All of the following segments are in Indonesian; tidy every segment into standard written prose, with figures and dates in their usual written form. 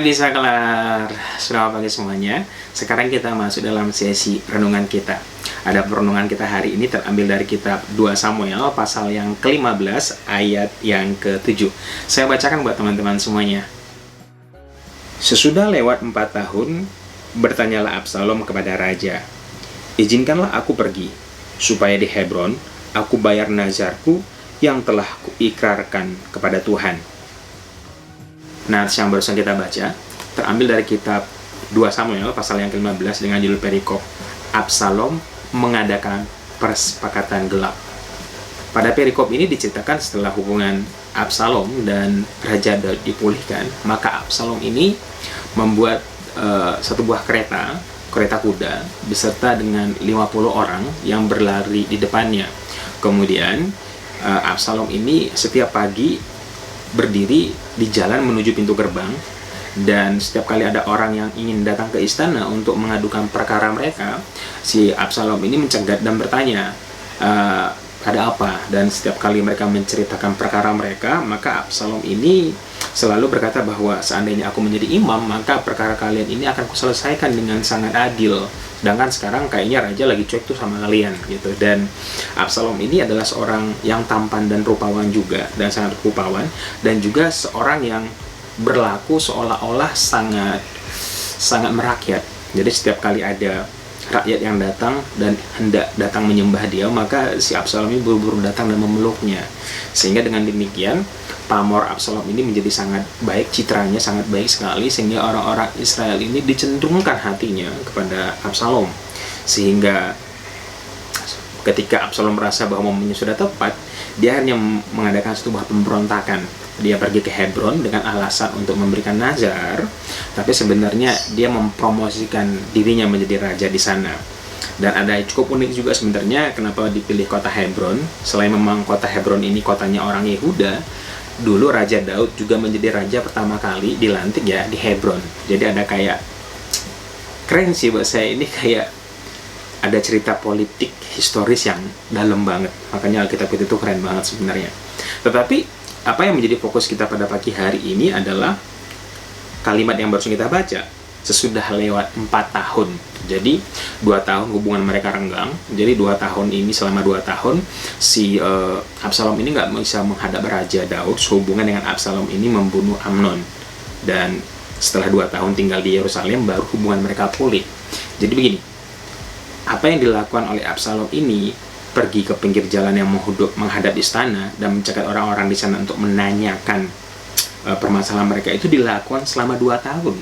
Pagi Saklar, selamat pagi semuanya. Sekarang kita masuk dalam sesi renungan kita. Ada renungan kita hari ini terambil dari kitab 2 Samuel pasal yang ke-15 ayat yang ke-7. Saya bacakan buat teman-teman semuanya. Sesudah lewat 4 tahun, bertanyalah Absalom kepada raja, "Izinkanlah aku pergi, supaya di Hebron aku bayar nazarku yang telah kuikrarkan kepada Tuhan." Nah, yang barusan kita baca terambil dari kitab 2 Samuel pasal yang ke-15 dengan judul perikop Absalom mengadakan persepakatan gelap. Pada perikop ini diceritakan setelah hubungan Absalom dan Raja Daud dipulihkan, maka Absalom ini membuat satu buah kereta kuda beserta dengan 50 orang yang berlari di depannya. Kemudian Absalom ini setiap pagi berdiri di jalan menuju pintu gerbang, dan setiap kali ada orang yang ingin datang ke istana untuk mengadukan perkara mereka, si Absalom ini mencegat dan bertanya, ada apa? Dan setiap kali mereka menceritakan perkara mereka, maka Absalom ini selalu berkata bahwa seandainya aku menjadi imam, maka perkara kalian ini akan kuselesaikan dengan sangat adil. Sedangkan sekarang kayaknya raja lagi cuek tuh sama kalian gitu. Dan Absalom ini adalah seorang yang tampan dan rupawan juga, dan sangat rupawan, dan juga seorang yang berlaku seolah-olah sangat merakyat. Jadi setiap kali ada rakyat yang datang dan hendak datang menyembah dia, maka si Absalom ini buru-buru datang dan memeluknya. Sehingga dengan demikian pamor Absalom ini menjadi sangat baik, citranya sangat baik sekali, sehingga orang-orang Israel ini dicenderungkan hatinya kepada Absalom. Sehingga ketika Absalom merasa bahwa momennya sudah tepat, dia hanya mengadakan sebuah pemberontakan. Dia pergi ke Hebron dengan alasan untuk memberikan nazar, tapi sebenarnya dia mempromosikan dirinya menjadi raja di sana. Dan ada cukup unik juga sebenarnya kenapa dipilih kota Hebron. Selain memang kota Hebron ini kotanya orang Yehuda, dulu Raja Daud juga menjadi raja pertama kali dilantik ya di Hebron. Jadi ada kayak, keren sih buat saya ini, kayak ada cerita politik historis yang dalam banget. Makanya Alkitab itu keren banget sebenarnya. Tetapi apa yang menjadi fokus kita pada pagi hari ini adalah kalimat yang baru kita baca. Sesudah lewat 4 tahun. Jadi 2 tahun hubungan mereka renggang. Jadi 2 tahun ini, selama 2 tahun si Absalom ini nggak bisa menghadap Raja Daud. Sehubungan dengan Absalom ini membunuh Amnon. Dan setelah 2 tahun tinggal di Yerusalem, baru hubungan mereka pulih. Jadi begini, apa yang dilakukan oleh Absalom ini, pergi ke pinggir jalan yang menghadap istana dan mencegat orang-orang di sana untuk menanyakan permasalahan mereka, itu dilakukan selama 2 tahun.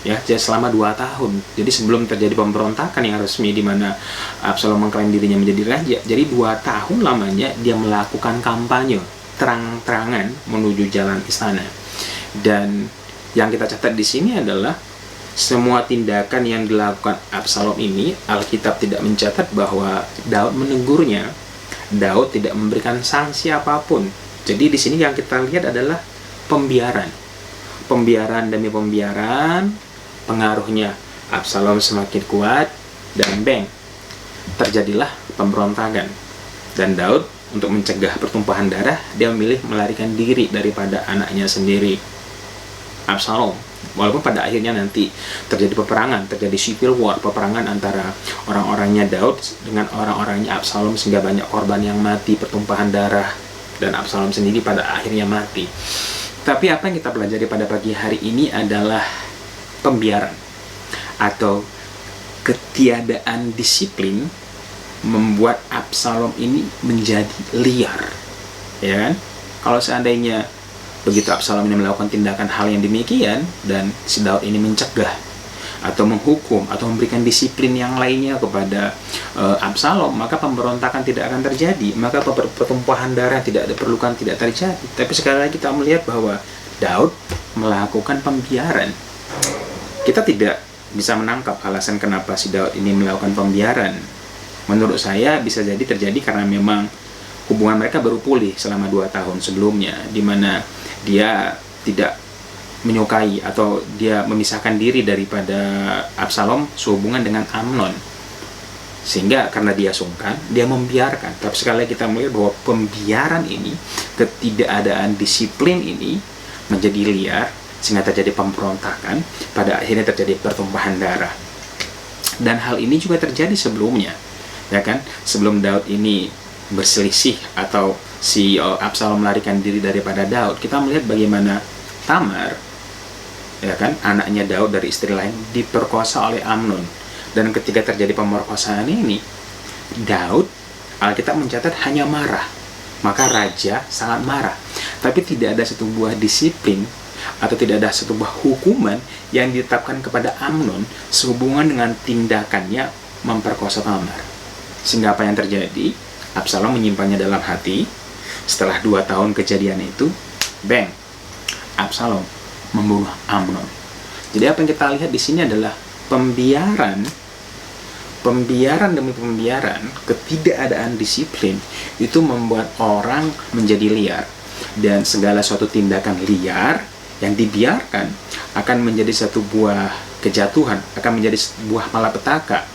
Ya, jadi selama 2 tahun. Jadi sebelum terjadi pemberontakan yang resmi di mana Absalom mengklaim dirinya menjadi raja. Jadi 2 tahun lamanya dia melakukan kampanye terang-terangan menuju jalan istana. Dan yang kita catat di sini adalah semua tindakan yang dilakukan Absalom ini, Alkitab tidak mencatat bahwa Daud menegurnya. Daud tidak memberikan sanksi apapun. Jadi di sini yang kita lihat adalah pembiaran. Pembiaran demi pembiaran, pengaruhnya Absalom semakin kuat, dan terjadilah pemberontakan. Dan Daud untuk mencegah pertumpahan darah, dia memilih melarikan diri daripada anaknya sendiri, Absalom. Walaupun pada akhirnya nanti terjadi peperangan, terjadi civil war, peperangan antara orang-orangnya Daud dengan orang-orangnya Absalom, sehingga banyak korban yang mati, pertumpahan darah, dan Absalom sendiri pada akhirnya mati. Tapi apa yang kita pelajari pada pagi hari ini adalah pembiaran atau ketiadaan disiplin membuat Absalom ini menjadi liar, ya kan? Kalau seandainya begitu Absalom ini melakukan tindakan hal yang demikian dan si Daud ini mencegah atau menghukum atau memberikan disiplin yang lainnya kepada Absalom, maka pemberontakan tidak akan terjadi, maka pertumpahan darah tidak diperlukan, tidak terjadi. Tapi sekali lagi kita melihat bahwa Daud melakukan pembiaran. Kita tidak bisa menangkap alasan kenapa si Daud ini melakukan pembiaran. Menurut saya bisa jadi terjadi karena memang hubungan mereka baru pulih selama 2 tahun sebelumnya, di mana dia tidak menyukai atau dia memisahkan diri daripada Absalom sehubungan dengan Amnon. Sehingga karena dia sungkan, dia membiarkan. Tapi sekali lagi kita melihat bahwa pembiaran ini, ketidakadaan disiplin ini menjadi liar, sehingga terjadi pemberontakan, pada akhirnya terjadi pertumpahan darah. Dan hal ini juga terjadi sebelumnya, ya kan? Sebelum Daud ini berselisih atau si Absalom melarikan diri daripada Daud, kita melihat bagaimana Tamar, ya kan, anaknya Daud dari istri lain, diperkosa oleh Amnon. Dan ketika terjadi pemerkosaan ini, Daud, Alkitab mencatat, hanya marah. Maka raja sangat marah, tapi tidak ada satu buah disiplin atau tidak ada satu buah hukuman yang ditetapkan kepada Amnon sehubungan dengan tindakannya memperkosa Tamar. Sehingga apa yang terjadi? Absalom menyimpannya dalam hati. Setelah 2 tahun kejadian itu, bang, Absalom membunuh Amnon. Jadi apa yang kita lihat di sini adalah pembiaran demi pembiaran, ketidakadaan disiplin itu membuat orang menjadi liar. Dan segala suatu tindakan liar yang dibiarkan akan menjadi satu buah kejatuhan, akan menjadi sebuah malapetaka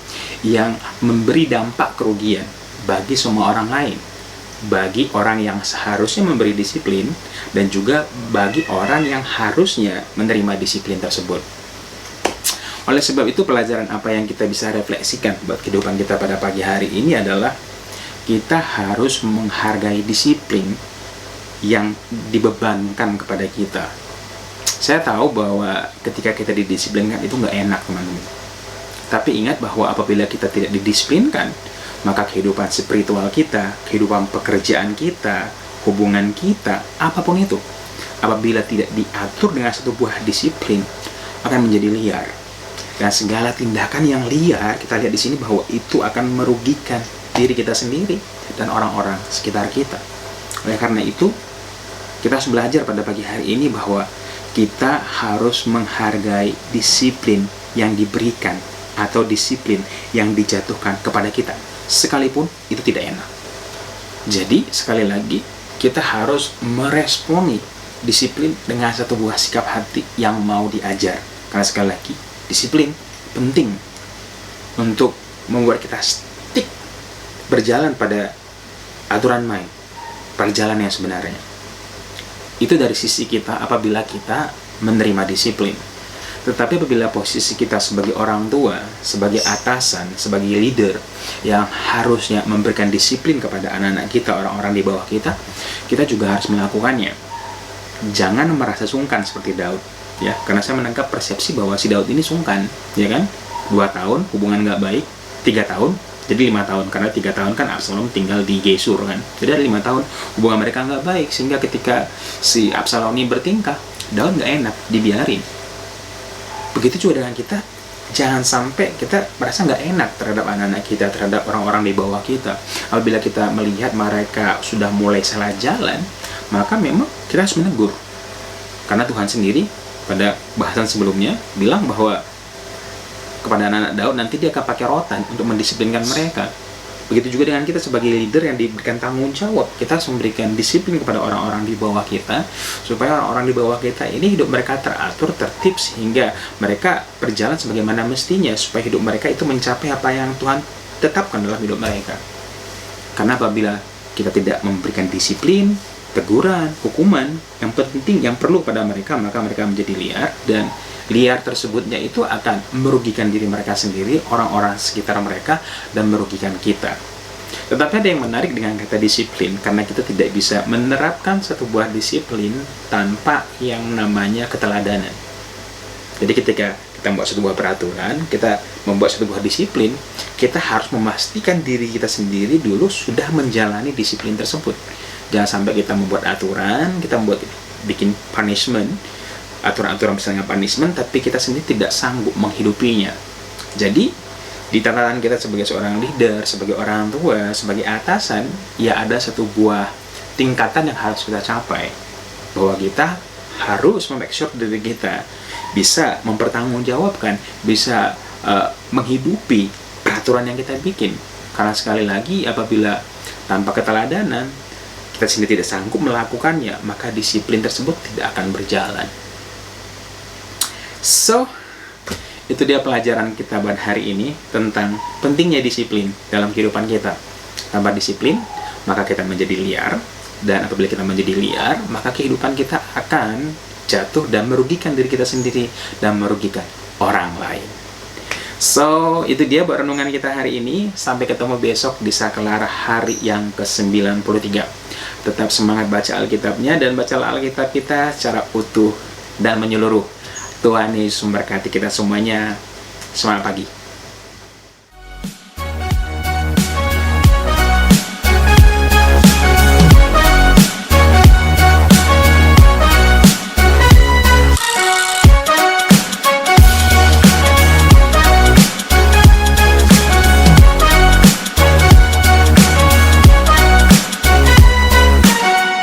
yang memberi dampak kerugian bagi semua orang lain, bagi orang yang seharusnya memberi disiplin dan juga bagi orang yang harusnya menerima disiplin tersebut. Oleh sebab itu, pelajaran apa yang kita bisa refleksikan buat kehidupan kita pada pagi hari ini adalah kita harus menghargai disiplin yang dibebankan kepada kita. Saya tahu bahwa ketika kita didisiplinkan itu nggak enak, teman-teman. Tapi ingat bahwa apabila kita tidak didisiplinkan, maka kehidupan spiritual kita, kehidupan pekerjaan kita, hubungan kita, apapun itu, apabila tidak diatur dengan satu buah disiplin, akan menjadi liar. Dan segala tindakan yang liar, kita lihat di sini bahwa itu akan merugikan diri kita sendiri dan orang-orang sekitar kita. Oleh karena itu, kita harus belajar pada pagi hari ini bahwa kita harus menghargai disiplin yang diberikan atau disiplin yang dijatuhkan kepada kita, sekalipun itu tidak enak. Jadi, sekali lagi, kita harus meresponi disiplin dengan satu buah sikap hati yang mau diajar. Karena sekali lagi, disiplin penting untuk membuat kita stick berjalan pada aturan main, perjalanan yang sebenarnya. Itu dari sisi kita apabila kita menerima disiplin. Tetapi apabila posisi kita sebagai orang tua, sebagai atasan, sebagai leader yang harusnya memberikan disiplin kepada anak-anak kita, orang-orang di bawah kita, kita juga harus melakukannya. Jangan merasa sungkan seperti Daud, ya, karena saya menangkap persepsi bahwa si Daud ini sungkan, ya kan? 2 tahun hubungan nggak baik, 3 tahun, jadi 5 tahun, karena 3 tahun kan Absalom tinggal di Gesur kan, jadi ada 5 tahun hubungan mereka nggak baik, sehingga ketika si Absalom ini bertingkah, Daud nggak enak, dibiarin. Begitu juga dengan kita, jangan sampai kita merasa nggak enak terhadap anak-anak kita, terhadap orang-orang di bawah kita. Apabila kita melihat mereka sudah mulai salah jalan, maka memang kita harus menegur. Karena Tuhan sendiri pada bahasan sebelumnya bilang bahwa kepada anak-anak Daud nanti dia akan pakai rotan untuk mendisiplinkan mereka. Begitu juga dengan kita sebagai leader yang diberikan tanggung jawab, kita harus memberikan disiplin kepada orang-orang di bawah kita, supaya orang-orang di bawah kita ini hidup mereka teratur, tertib, sehingga mereka berjalan sebagaimana mestinya, supaya hidup mereka itu mencapai apa yang Tuhan tetapkan dalam hidup mereka. Karena apabila kita tidak memberikan disiplin, teguran, hukuman yang penting, yang perlu pada mereka, maka mereka menjadi liar, dan liar tersebutnya itu akan merugikan diri mereka sendiri, orang-orang sekitar mereka, dan merugikan kita. Tetapi ada yang menarik dengan kata disiplin, karena kita tidak bisa menerapkan satu buah disiplin tanpa yang namanya keteladanan. Jadi ketika kita membuat satu buah peraturan, kita membuat satu buah disiplin, kita harus memastikan diri kita sendiri dulu sudah menjalani disiplin tersebut. Jangan sampai kita membuat aturan, kita bikin punishment, aturan-aturan misalnya punishment, tapi kita sendiri tidak sanggup menghidupinya. Jadi, di tatanan kita sebagai seorang leader, sebagai orang tua, sebagai atasan, ya ada satu buah tingkatan yang harus kita capai. Bahwa kita harus make sure diri kita bisa mempertanggungjawabkan, bisa menghidupi peraturan yang kita bikin. Karena sekali lagi, apabila tanpa keteladanan, kita sendiri tidak sanggup melakukannya, maka disiplin tersebut tidak akan berjalan. So, itu dia pelajaran kita pada hari ini tentang pentingnya disiplin dalam kehidupan kita. Tanpa disiplin, maka kita menjadi liar. Dan apabila kita menjadi liar, maka kehidupan kita akan jatuh dan merugikan diri kita sendiri dan merugikan orang lain. So, itu dia buat renungan kita hari ini. Sampai ketemu besok di saklar hari yang ke-93. Tetap semangat baca Alkitabnya dan bacalah Alkitab kita secara utuh dan menyeluruh. Tuhan Yesus memberkati kita semuanya. Semangat pagi.